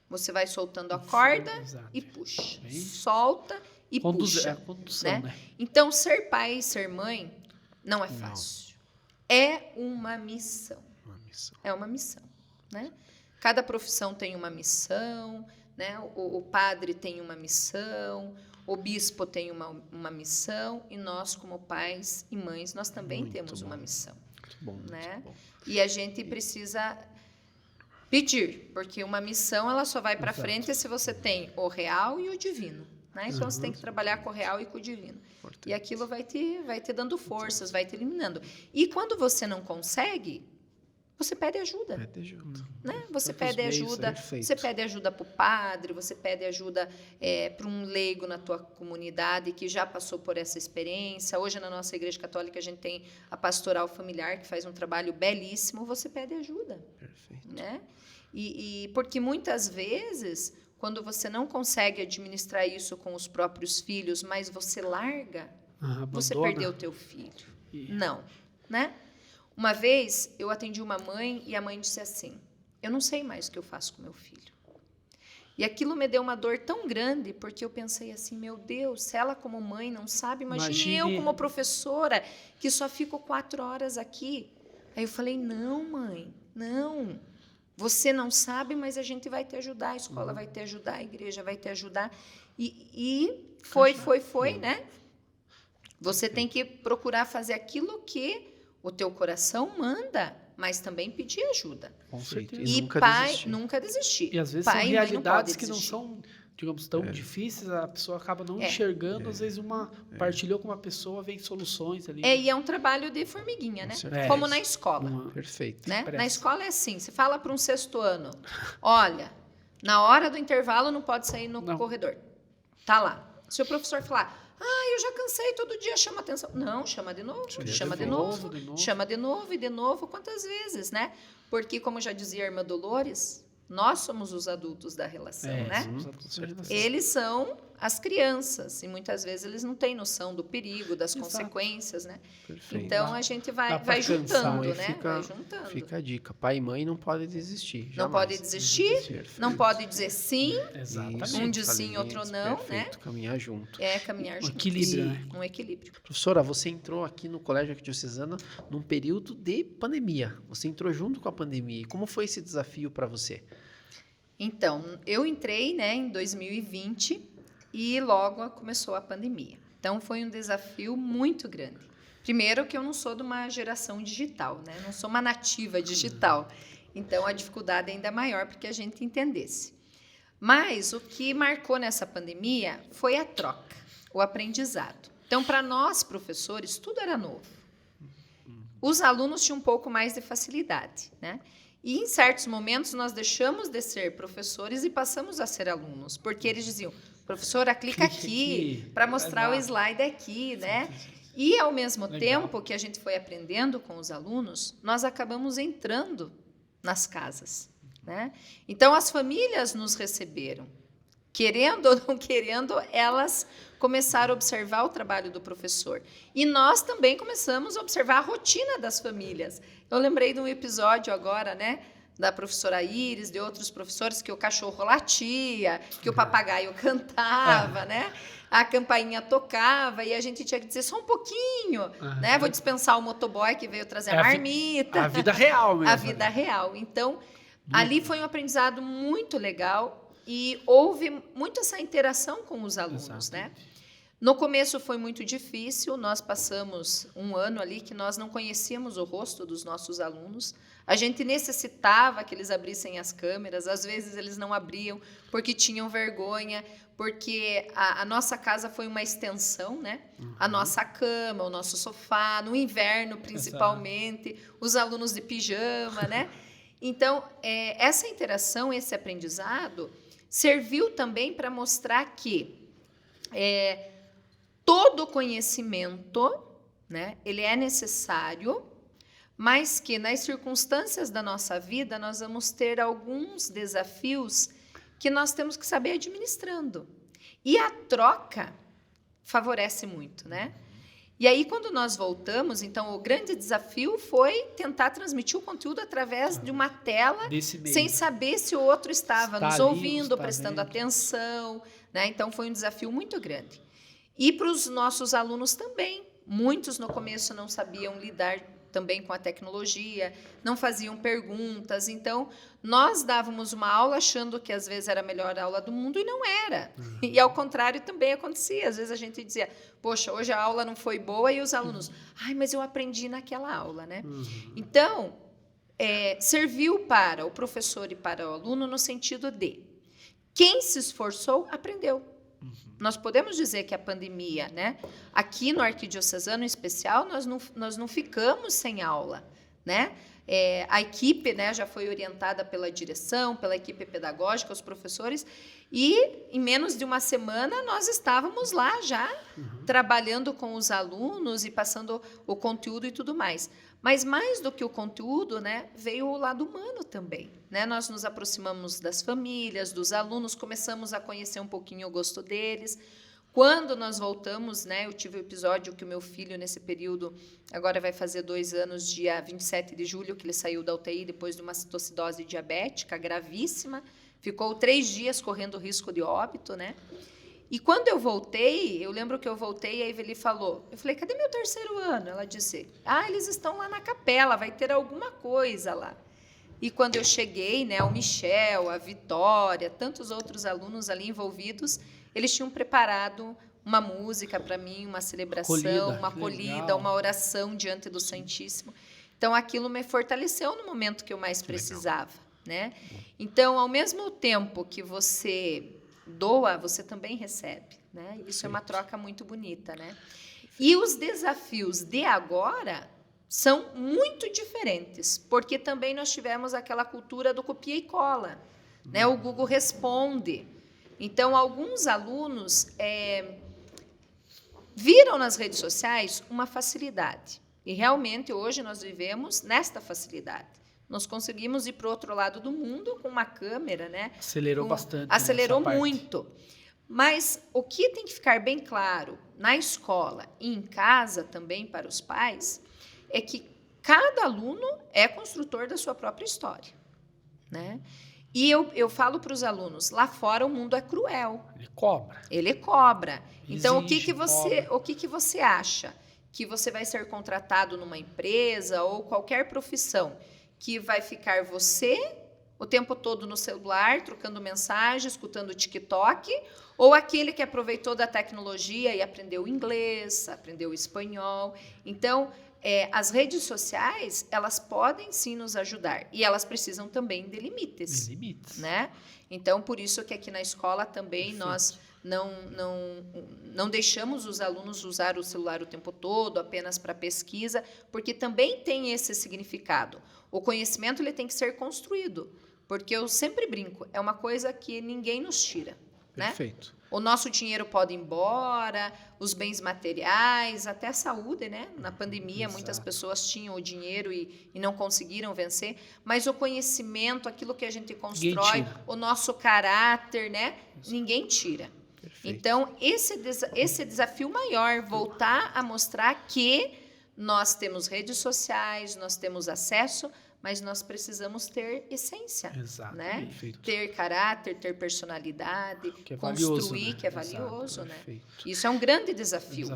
Você vai soltando a corda e puxa. Solta e puxa. É a condução, né? Então, ser pai e ser mãe não é fácil. É uma missão. É uma missão, né? Cada profissão tem uma missão, né? O padre tem uma missão, o bispo tem uma missão, e nós, como pais e mães, nós também temos uma missão. Muito bom, né? muito bom. E a gente precisa pedir, porque uma missão ela só vai para frente se você tem o real e o divino, né? Então você tem que trabalhar com o real e com o divino. E aquilo vai te dando forças, vai te eliminando. E quando você não consegue, você pede ajuda. Pede ajuda. Né? Você pede ajuda, você pede ajuda para o padre, você pede ajuda para um leigo na tua comunidade que já passou por essa experiência. Hoje, na nossa Igreja Católica, a gente tem a pastoral familiar, que faz um trabalho belíssimo. Você pede ajuda. Perfeito. Né? E porque muitas vezes, quando você não consegue administrar isso com os próprios filhos, mas você larga, você perdeu o teu filho. Não, né? Uma vez, eu atendi uma mãe e a mãe disse assim, eu não sei mais o que eu faço com meu filho. E aquilo me deu uma dor tão grande, porque eu pensei assim, meu Deus, se ela como mãe não sabe, imagine eu como professora, que só fico 4 horas aqui. Aí eu falei, não, mãe, não. Você não sabe, mas a gente vai te ajudar, a escola vai te ajudar, a igreja vai te ajudar. E foi, né? Você tem que procurar fazer aquilo que o teu coração manda, mas também pedir ajuda. Com certeza. E pai, nunca desistir. E às vezes pai são realidades que não desistir. são, digamos, tão difíceis, a pessoa acaba não enxergando, às vezes partilhou com uma pessoa, vem soluções ali. E é um trabalho de formiguinha, né? Como na escola. Perfeito. Né? Na escola é assim, você fala para um 6º ano, olha, na hora do intervalo não pode sair no corredor. Tá lá. Se o professor falar, Eu já cansei, todo dia chama atenção. Não, chama de novo, chama de novo, chama de novo e de novo, quantas vezes, né? Porque, como já dizia a irmã Dolores, nós somos os adultos da relação, né? Somos adultos da relação. Eles são as crianças e muitas vezes eles não têm noção do perigo, das Exato. consequências, né? Perfeito. Então a gente vai Dá pra juntando, cansar, né? Vai juntando. Fica a dica. Pai e mãe não podem desistir. Não jamais. pode desistir, Perfeito. não pode dizer sim, Exatamente. um diz sim, Alimentos, outro não, perfeito, caminhar junto. é caminhar juntos. equilíbrio, né? Um equilíbrio. Professora, você entrou aqui no Colégio Arquidiocesano num período de pandemia. Você entrou junto com a pandemia. E como foi esse desafio para você? Então, eu entrei, né, em 2020 e logo começou a pandemia. Então, foi um desafio muito grande. Primeiro que eu não sou de uma geração digital, né? Não sou uma nativa digital. Então, a dificuldade é ainda maior para que a gente entendesse. Mas o que marcou nessa pandemia foi a troca, o aprendizado. Então, para nós, professores, tudo era novo. Os alunos tinham um pouco mais de facilidade, né? E, em certos momentos, nós deixamos de ser professores e passamos a ser alunos, porque eles diziam, professora, clica aqui para mostrar o slide aqui, né? E, ao mesmo tempo que a gente foi aprendendo com os alunos, nós acabamos entrando nas casas, né? Então, as famílias nos receberam. Querendo ou não querendo, elas começaram a observar o trabalho do professor. E nós também começamos a observar a rotina das famílias. Eu lembrei de um episódio agora, né, da professora Iris, de outros professores, que o cachorro latia, que o papagaio cantava, né? A campainha tocava e a gente tinha que dizer só um pouquinho, né? Vou dispensar o motoboy que veio trazer a marmita. A vida real mesmo. A vida real. Então, ali foi um aprendizado muito legal e houve muito essa interação com os alunos, né? No começo foi muito difícil, nós passamos um ano ali que nós não conhecíamos o rosto dos nossos alunos, a gente necessitava que eles abrissem as câmeras, às vezes eles não abriam porque tinham vergonha, porque a nossa casa foi uma extensão, né? A nossa cama, o nosso sofá, no inverno principalmente, os alunos de pijama, né? Então, essa interação, esse aprendizado serviu também para mostrar que todo conhecimento, né, ele é necessário, mas que nas circunstâncias da nossa vida nós vamos ter alguns desafios que nós temos que saber administrando. E a troca favorece muito, né? E aí, quando nós voltamos, então, o grande desafio foi tentar transmitir o conteúdo através de uma tela, sem saber se o outro estava nos ouvindo, prestando atenção, né? Então, foi um desafio muito grande. E para os nossos alunos também. Muitos, no começo, não sabiam lidar também com a tecnologia, não faziam perguntas. Então, nós dávamos uma aula achando que, às vezes, era a melhor aula do mundo e não era. E, ao contrário, também acontecia. Às vezes, a gente dizia, poxa, hoje a aula não foi boa, e os alunos, mas eu aprendi naquela aula, né? Então, serviu para o professor e para o aluno no sentido de quem se esforçou, aprendeu. Nós podemos dizer que a pandemia, né? Aqui no Arquidiocesano em especial, nós não ficamos sem aula, né? A equipe, né, já foi orientada pela direção, pela equipe pedagógica, os professores, e em menos de uma semana nós estávamos lá já trabalhando com os alunos e passando o conteúdo e tudo mais. Mas mais do que o conteúdo, né, veio o lado humano também, né? Nós nos aproximamos das famílias, dos alunos, começamos a conhecer um pouquinho o gosto deles. Quando nós voltamos, né, eu tive o episódio que o meu filho, nesse período, agora vai fazer 2 anos, dia 27 de julho, que ele saiu da UTI depois de uma citoacidose diabética gravíssima, ficou 3 dias correndo risco de óbito, né? E quando eu voltei, eu lembro que eu voltei e a Iveli falou, eu falei, cadê meu 3º ano? Ela disse, eles estão lá na capela, vai ter alguma coisa lá. E quando eu cheguei, né, o Michel, a Vitória, tantos outros alunos ali envolvidos, eles tinham preparado uma música para mim, uma celebração, uma acolhida, uma oração diante do Santíssimo. Então, aquilo me fortaleceu no momento que eu mais precisava, né? Então, ao mesmo tempo que você doa, você também recebe, né? Isso é uma troca muito bonita, né? E os desafios de agora são muito diferentes, porque também nós tivemos aquela cultura do copia e cola, né? O Google responde. Então, alguns alunos viram nas redes sociais uma facilidade. E realmente hoje nós vivemos nesta facilidade. Nós conseguimos ir para o outro lado do mundo com uma câmera, né? Acelerou bastante. Acelerou muito. Mas o que tem que ficar bem claro na escola e em casa também para os pais é que cada aluno é construtor da sua própria história, né? E eu falo para os alunos, lá fora o mundo é cruel. Ele cobra. Ele cobra. Então, Exige, o que você acha? Que você vai ser contratado numa empresa ou qualquer profissão que vai ficar você o tempo todo no celular, trocando mensagem, escutando TikTok, ou aquele que aproveitou da tecnologia e aprendeu inglês, aprendeu espanhol. Então, as redes sociais, elas podem sim nos ajudar e elas precisam também de limites. De limites. Né? Então, por isso que aqui na escola também nós não deixamos os alunos usar o celular o tempo todo, apenas para pesquisa, porque também tem esse significado. O conhecimento ele tem que ser construído, porque eu sempre brinco, é uma coisa que ninguém nos tira. Perfeito. Né? O nosso dinheiro pode ir embora, os bens materiais, até a saúde, né? Na pandemia, muitas pessoas tinham o dinheiro e não conseguiram vencer, mas o conhecimento, aquilo que a gente constrói, o nosso caráter, né? Ninguém tira. Perfeito. Então, esse desafio maior, voltar a mostrar que nós temos redes sociais, nós temos acesso, mas nós precisamos ter essência, né? Ter caráter, ter personalidade, que construir, valioso, né? Que é valioso, Exato, né? Perfeito. Isso é um grande desafio.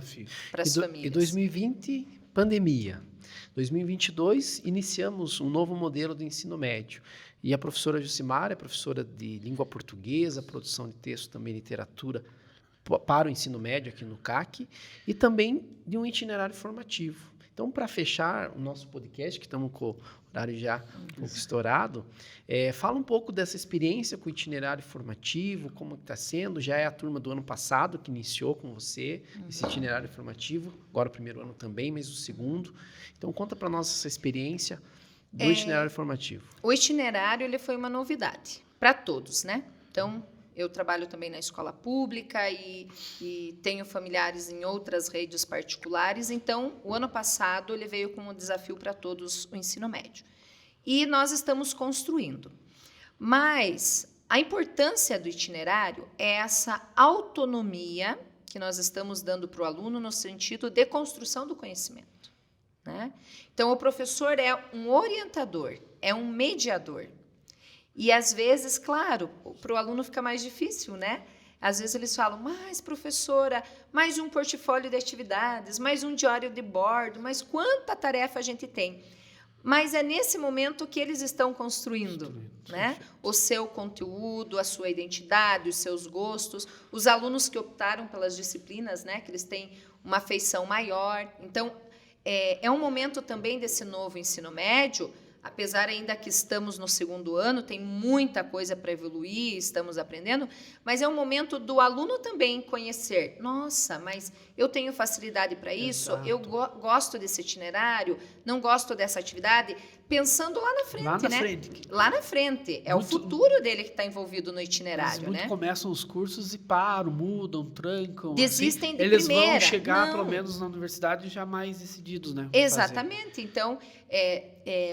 Para as famílias. E 2020, pandemia. 2022, iniciamos um novo modelo de ensino médio. E a professora Jucimara é professora de língua portuguesa, produção de texto, também literatura, para o ensino médio aqui no CAC, e também de um itinerário formativo. Então, para fechar o nosso podcast, que estamos com o horário já um pouco estourado, fala um pouco dessa experiência com o itinerário formativo, como está sendo. Já é a turma do ano passado que iniciou com você esse itinerário formativo, agora o primeiro ano também, mas o segundo. Então, conta para nós essa experiência do itinerário formativo. O itinerário ele foi uma novidade para todos, né? Então, eu trabalho também na escola pública e tenho familiares em outras redes particulares. Então, o ano passado, ele veio com um desafio para todos o ensino médio. E nós estamos construindo. Mas a importância do itinerário é essa autonomia que nós estamos dando para o aluno no sentido de construção do conhecimento, né? Então, o professor é um orientador, é um mediador. E, às vezes, claro, para o aluno fica mais difícil, né? Às vezes eles falam, mas, professora, mais um portfólio de atividades, mais um diário de bordo, mas quanta tarefa a gente tem. Mas é nesse momento que eles estão construindo, né? O seu conteúdo, a sua identidade, os seus gostos. Os alunos que optaram pelas disciplinas, né? Que eles têm uma afeição maior. Então, é um momento também desse novo ensino médio. Apesar ainda que estamos no segundo ano, tem muita coisa para evoluir, estamos aprendendo, mas é um momento do aluno também conhecer. Nossa, mas eu tenho facilidade para isso, eu gosto desse itinerário, não gosto dessa atividade, pensando lá na frente, né? Lá na frente. É o futuro dele que está envolvido no itinerário, né? Começam os cursos e param, mudam, trancam. Desistem de eles primeira. Eles vão chegar, pelo menos na universidade, já mais decididos, né? Exatamente. Então,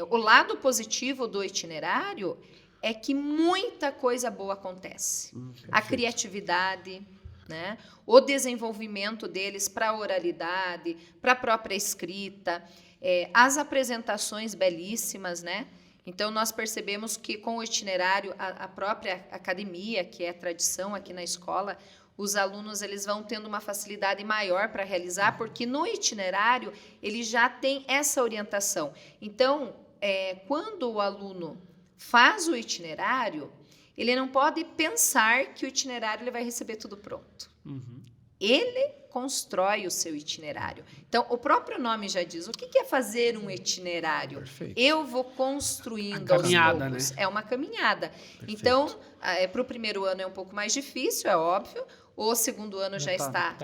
o lado positivo do itinerário é que muita coisa boa acontece. A criatividade, né? O desenvolvimento deles para a oralidade, para a própria escrita, as apresentações belíssimas, né? Então, nós percebemos que com o itinerário, a própria academia, que é a tradição aqui na escola, os alunos eles vão tendo uma facilidade maior para realizar, porque no itinerário ele já tem essa orientação. Então, quando o aluno faz o itinerário, ele não pode pensar que o itinerário ele vai receber tudo pronto. Ele constrói o seu itinerário. Então, o próprio nome já diz, o que é fazer um itinerário? Perfeito. Eu vou construindo aos poucos. Né? É uma caminhada. Perfeito. Então, para o primeiro ano é um pouco mais difícil, é óbvio. O segundo ano já está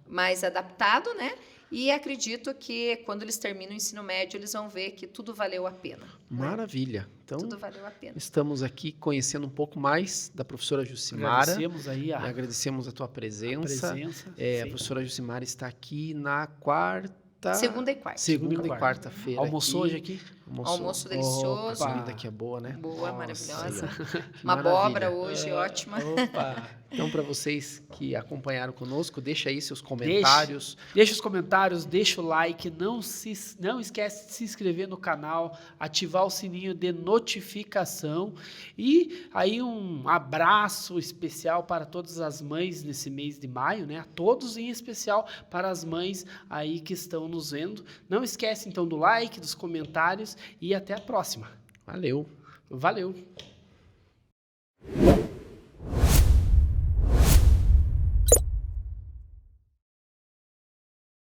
mais adaptado, né? E acredito que quando eles terminam o ensino médio, eles vão ver que tudo valeu a pena. Maravilha. Então, Tudo valeu a pena. estamos aqui conhecendo um pouco mais da professora Jucimara. Agradecemos aí Agradecemos a tua presença. presença. A professora Jucimara está aqui na quarta... Segunda e quarta. Segunda e quarta-feira. Almoçou hoje aqui? Almoço delicioso. A comida aqui é boa, né? Boa, Nossa, maravilhosa. Que Uma maravilha. abóbora hoje, ótima. Opa! Então, para vocês que acompanharam conosco, deixa aí seus comentários. Deixa os comentários, deixa o like, não esquece de se inscrever no canal, ativar o sininho de notificação e aí um abraço especial para todas as mães nesse mês de maio, né? A todos em especial para as mães aí que estão nos vendo. Não esquece então do like, dos comentários e até a próxima. Valeu! Valeu!